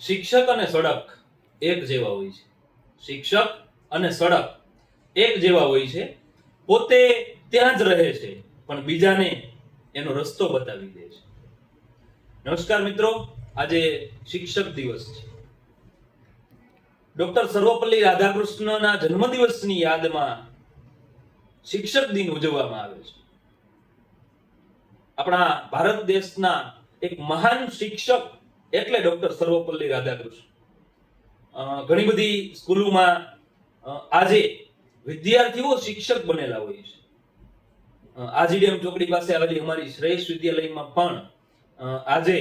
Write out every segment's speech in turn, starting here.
શિક્ષક અને સડક એક જેવા હોય છે. શિક્ષક અને સડક એક જેવા હોય છે. પોતે ત્યાં જ રહે છે પણ બીજાને એનો રસ્તો બતાવી દે છે. નમસ્કાર મિત્રો, આજે શિક્ષક દિવસ છે. ડોક્ટર સર્વપલ્લી રાધાકૃષ્ણના જન્મદિવસની યાદમાં શિક્ષક દિન ઉજવવામાં આવે છે. આપણા ભારત દેશના એક મહાન શિક્ષક એટલે ડોક્ટર સર્વપલ્લી રાધાકૃષ્ણ. ઘણી બધી સ્કૂલોમાં આજે વિદ્યાર્થીઓ શિક્ષક બનેલા હોય છે. આજીડેમ ચોકડી પાસે આવેલી અમારી શ્રેષ્ઠ વિદ્યાલયમાં પણ આજે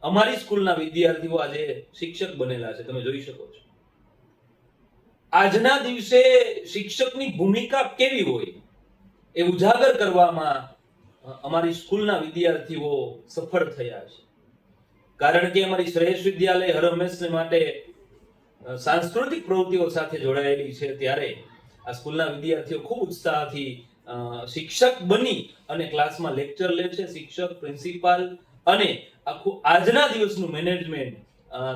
અમારી સ્કૂલના વિદ્યાર્થીઓ આજે શિક્ષક બનેલા છે. તમે જોઈ શકો છો. આજના દિવસે શિક્ષકની ભૂમિકા કેવી હોય એ ઉજાગર કરવામાં અમારી સ્કૂલના વિદ્યાર્થીઓ સફળ થયા છે. કારણ કે અમારી શ્રેષ્ઠ વિદ્યાલય હર હંમેશને માટે સાંસ્કૃતિક પ્રવૃત્તિઓ સાથે જોડાયેલી છે. ત્યારે આ સ્કૂલના વિદ્યાર્થીઓ ખૂબ ઉત્સાહથી શિક્ષક બની અને ક્લાસમાં લેક્ચર લે છે. શિક્ષક, પ્રિન્સિપાલ અને આખું આજના દિવસનું મેનેજમેન્ટ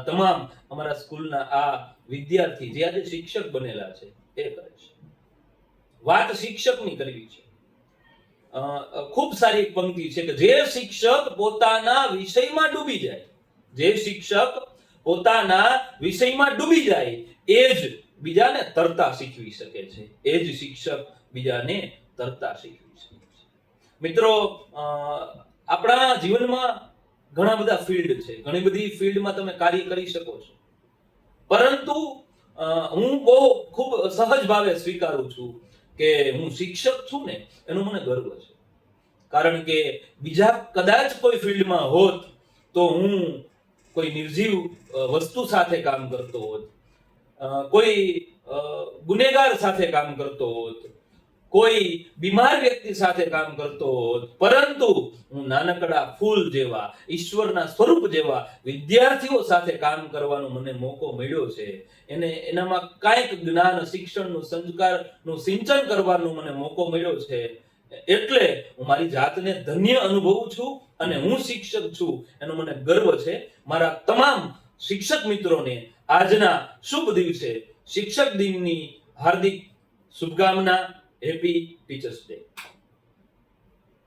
તમામ અમારા સ્કૂલના આ વિદ્યાર્થી જે આજે શિક્ષક બનેલા છે એ કરે છે. વાત શિક્ષકની કરવી છે. ખૂબ સારી એક પંક્તિ છે કે જે શિક્ષક પોતાના વિષયમાં ડૂબી જાય, જે શિક્ષક પોતાના વિષયમાં ડૂબી જાય એ જ બીજાને તરતા શીખવી શકે છે. એ જ શિક્ષક બીજાને તરતા શીખવી શકે છે. મિત્રો, આપણા જીવનમાં ઘણા બધા ફિલ્ડ છે. ઘણી બધી ફિલ્ડમાં તમે કાર્ય કરી શકો છો. પરંતુ હું બહુ ખૂબ સહજ ભાવે સ્વીકારું છું કે હું શિક્ષક છું ને એનો મને ગર્વ છે. કારણ કે બીજા કદાચ કોઈ ફિલ્ડમાં હોત તો હું કોઈ નિર્જીવ વસ્તુ સાથે કામ કરતો હોત, કોઈ ગુનેગાર સાથે કામ કરતો હોત, કોઈ બીમાર વ્યક્તિ સાથે કામ કરતો હોત. પરંતુ હું નાનકડા ફૂલ જેવા, ઈશ્વરના સ્વરૂપ જેવા વિદ્યાર્થીઓ સાથે કામ કરવાનો મને મોકો મળ્યો છે. એનામાં કાંઈક જ્ઞાન, શિક્ષણનું, સંસ્કારનું સિંચન કરવાનો મને મોકો મળ્યો છે. એટલે હું મારી જાતને ધન્ય અનુભવું છું અને હું શિક્ષક છું એનો મને ગર્વ છે. મારા તમામ શિક્ષક મિત્રોને આજના શુભ દિવસે શિક્ષક દિનની હાર્દિક શુભકામના. Happy teachers day.